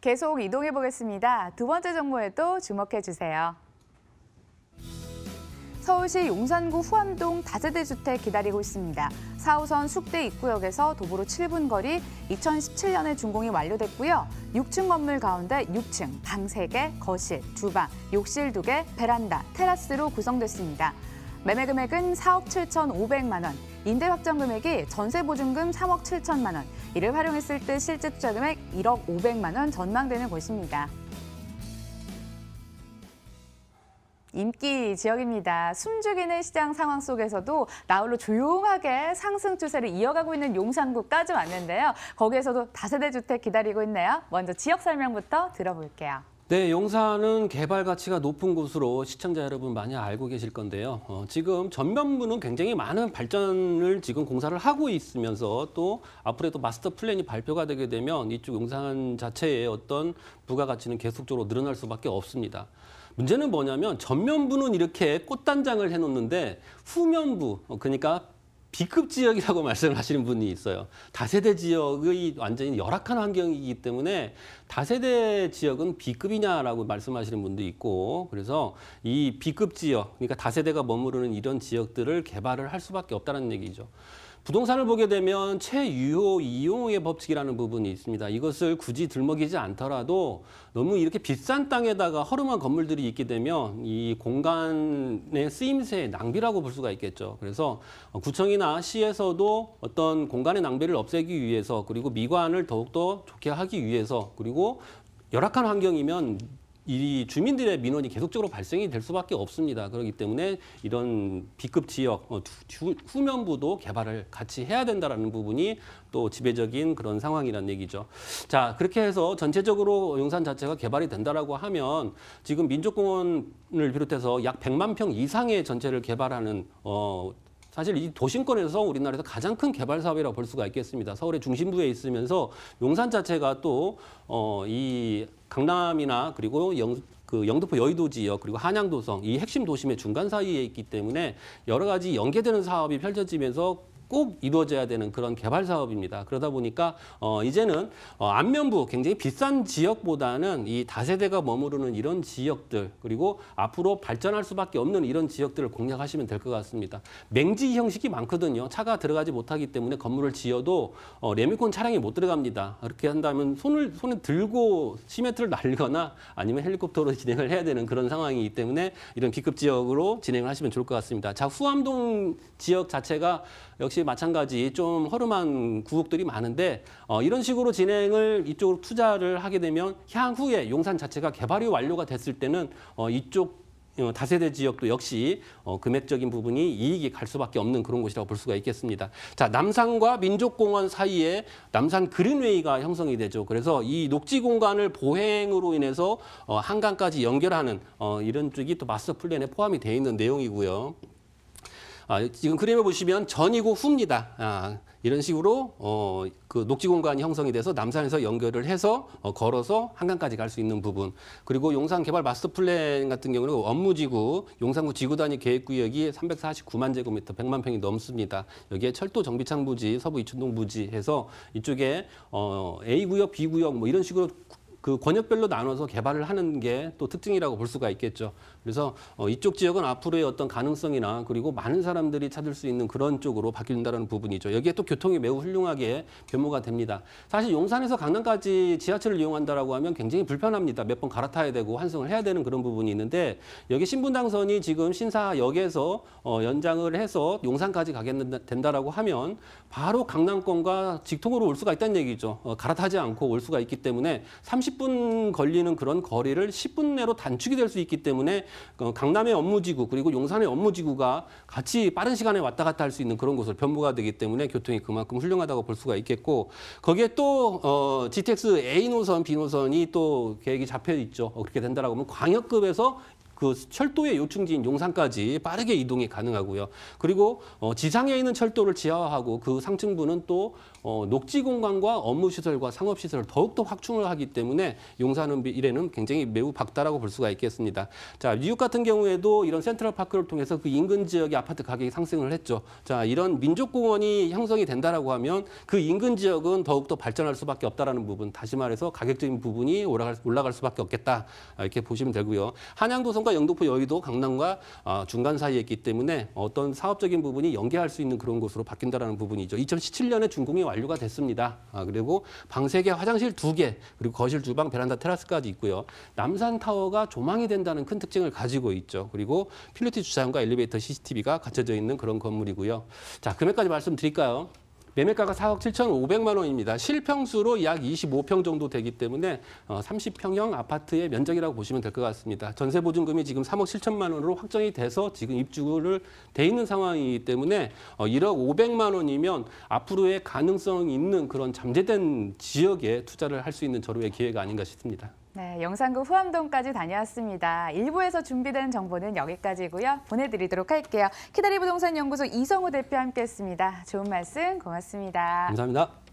계속 이동해 보겠습니다. 두 번째 정보에도 주목해 주세요. 서울시 용산구 후암동 다세대 주택 기다리고 있습니다. 4호선 숙대 입구역에서 도보로 7분 거리, 2017년에 준공이 완료됐고요. 6층 건물 가운데 6층, 방 3개, 거실, 주방, 욕실 2개, 베란다, 테라스로 구성됐습니다. 매매 금액은 4억 7,500만 원, 임대 확정 금액이 전세 보증금 3억 7천만 원, 이를 활용했을 때 실제 투자 금액 1억 500만 원 전망되는 곳입니다. 인기 지역입니다. 숨죽이는 시장 상황 속에서도 나홀로 조용하게 상승 추세를 이어가고 있는 용산구까지 왔는데요. 거기에서도 다세대 주택 기다리고 있네요. 먼저 지역 설명부터 들어볼게요. 네, 용산은 개발 가치가 높은 곳으로 시청자 여러분 많이 알고 계실 건데요. 지금 전면부는 굉장히 많은 발전을 지금 공사를 하고 있으면서 또 앞으로도 마스터 플랜이 발표가 되게 되면 이쪽 용산 자체의 어떤 부가가치는 계속적으로 늘어날 수밖에 없습니다. 문제는 뭐냐면 전면부는 이렇게 꽃단장을 해놓는데 후면부, 그러니까 B급 지역이라고 말씀을 하시는 분이 있어요. 다세대 지역의 완전히 열악한 환경이기 때문에 다세대 지역은 B급이냐라고 말씀하시는 분도 있고, 그래서 이 B급 지역, 그러니까 다세대가 머무르는 이런 지역들을 개발을 할 수밖에 없다는 얘기죠. 부동산을 보게 되면 최유효 이용의 법칙이라는 부분이 있습니다. 이것을 굳이 들먹이지 않더라도 너무 이렇게 비싼 땅에다가 허름한 건물들이 있게 되면 이 공간의 쓰임새의 낭비라고 볼 수가 있겠죠. 그래서 구청이나 시에서도 어떤 공간의 낭비를 없애기 위해서, 그리고 미관을 더욱더 좋게 하기 위해서, 그리고 열악한 환경이면 이 주민들의 민원이 계속적으로 발생이 될 수밖에 없습니다. 그렇기 때문에 이런 B급 지역, 후면부도 개발을 같이 해야 된다는 부분이 또 지배적인 그런 상황이라는 얘기죠. 자, 그렇게 해서 전체적으로 용산 자체가 개발이 된다라고 하면 지금 민족공원을 비롯해서 약 100만 평 이상의 전체를 개발하는 사실 이 도심권에서 우리나라에서 가장 큰 개발 사업이라고 볼 수가 있겠습니다. 서울의 중심부에 있으면서 용산 자체가 또 이 강남이나 그리고 영등포 여의도 지역 그리고 한양도성 이 핵심 도심의 중간 사이에 있기 때문에 여러 가지 연계되는 사업이 펼쳐지면서 꼭 이루어져야 되는 그런 개발 사업입니다. 그러다 보니까 이제는 안면부 굉장히 비싼 지역보다는 이 다세대가 머무르는 이런 지역들, 그리고 앞으로 발전할 수밖에 없는 이런 지역들을 공략하시면 될 것 같습니다. 맹지 형식이 많거든요. 차가 들어가지 못하기 때문에 건물을 지어도 레미콘 차량이 못 들어갑니다. 그렇게 한다면 손에 들고 시멘트를 날거나 아니면 헬리콥터로 진행을 해야 되는 그런 상황이기 때문에 이런 B급 지역으로 진행을 하시면 좋을 것 같습니다. 자, 후암동 지역 자체가 역시 마찬가지 좀 허름한 구역들이 많은데 이런 식으로 진행을 이쪽으로 투자를 하게 되면 향후에 용산 자체가 개발이 완료가 됐을 때는 이쪽 다세대 지역도 역시 금액적인 부분이 이익이 갈 수밖에 없는 그런 곳이라고 볼 수가 있겠습니다. 자, 남산과 민족공원 사이에 남산 그린웨이가 형성이 되죠. 그래서 이 녹지 공간을 보행으로 인해서 한강까지 연결하는 이런 쪽이 또 마스터 플랜에 포함이 되어 있는 내용이고요. 지금 그림을 보시면 전이고 후입니다. 이런 식으로 그 녹지 공간이 형성이 돼서 남산에서 연결을 해서 걸어서 한강까지 갈 수 있는 부분. 그리고 용산 개발 마스터 플랜 같은 경우는 업무지구, 용산구 지구 단위 계획구역이 349만 제곱미터, 100만 평이 넘습니다. 여기에 철도 정비창 부지, 서부 이촌동 부지 해서 이쪽에 A구역, B구역 뭐 이런 식으로 그 권역별로 나눠서 개발을 하는 게 또 특징이라고 볼 수가 있겠죠. 그래서 이쪽 지역은 앞으로의 어떤 가능성이나 그리고 많은 사람들이 찾을 수 있는 그런 쪽으로 바뀐다는 부분이죠. 여기에 또 교통이 매우 훌륭하게 변모가 됩니다. 사실 용산에서 강남까지 지하철을 이용한다라고 하면 굉장히 불편합니다. 몇 번 갈아타야 되고 환승을 해야 되는 그런 부분이 있는데 여기 신분당선이 지금 신사역에서 연장을 해서 용산까지 가게 된다라고 하면 바로 강남권과 직통으로 올 수가 있다는 얘기죠. 갈아타지 않고 올 수가 있기 때문에 30분 걸리는 그런 거리를 10분 내로 단축이 될 수 있기 때문에 강남의 업무지구 그리고 용산의 업무지구가 같이 빠른 시간에 왔다 갔다 할 수 있는 그런 곳으로 변모가 되기 때문에 교통이 그만큼 훌륭하다고 볼 수가 있겠고 거기에 또 GTX A 노선, B 노선이 또 계획이 잡혀 있죠. 그렇게 된다라고 하면 광역급에서 그 철도의 요충지인 용산까지 빠르게 이동이 가능하고요. 그리고 지상에 있는 철도를 지하화하고 그 상층부는 또 녹지 공간과 업무 시설과 상업 시설을 더욱더 확충을 하기 때문에 용산은 일에는 굉장히 매우 박다라고 볼 수가 있겠습니다. 자, 뉴욕 같은 경우에도 이런 센트럴파크를 통해서 그 인근 지역의 아파트 가격이 상승을 했죠. 자, 이런 민족공원이 형성이 된다라고 하면 그 인근 지역은 더욱더 발전할 수밖에 없다라는 부분, 다시 말해서 가격적인 부분이 올라갈 수밖에 없겠다, 이렇게 보시면 되고요. 한양도성과 영등포, 여의도, 강남과 중간 사이에 있기 때문에 어떤 사업적인 부분이 연계할 수 있는 그런 곳으로 바뀐다라는 부분이죠. 2017년에 준공이 완료가 됐습니다. 그리고 방 3개, 화장실 2개, 그리고 거실, 주방, 베란다, 테라스까지 있고요. 남산타워가 조망이 된다는 큰 특징을 가지고 있죠. 그리고 필리티 주차장과 엘리베이터, CCTV가 갖춰져 있는 그런 건물이고요. 자, 금액까지 말씀드릴까요? 매매가가 4억 7,500만 원입니다. 실평수로 약 25평 정도 되기 때문에 30평형 아파트의 면적이라고 보시면 될 것 같습니다. 전세 보증금이 지금 3억 7천만 원으로 확정이 돼서 지금 입주를 돼 있는 상황이기 때문에 1억 500만 원이면 앞으로의 가능성이 있는 그런 잠재된 지역에 투자를 할 수 있는 절호의 기회가 아닌가 싶습니다. 네, 영산구 후암동까지 다녀왔습니다. 1부에서 준비된 정보는 여기까지고요. 보내드리도록 할게요. 키다리 부동산 연구소 이성우 대표 함께했습니다. 좋은 말씀 고맙습니다. 감사합니다.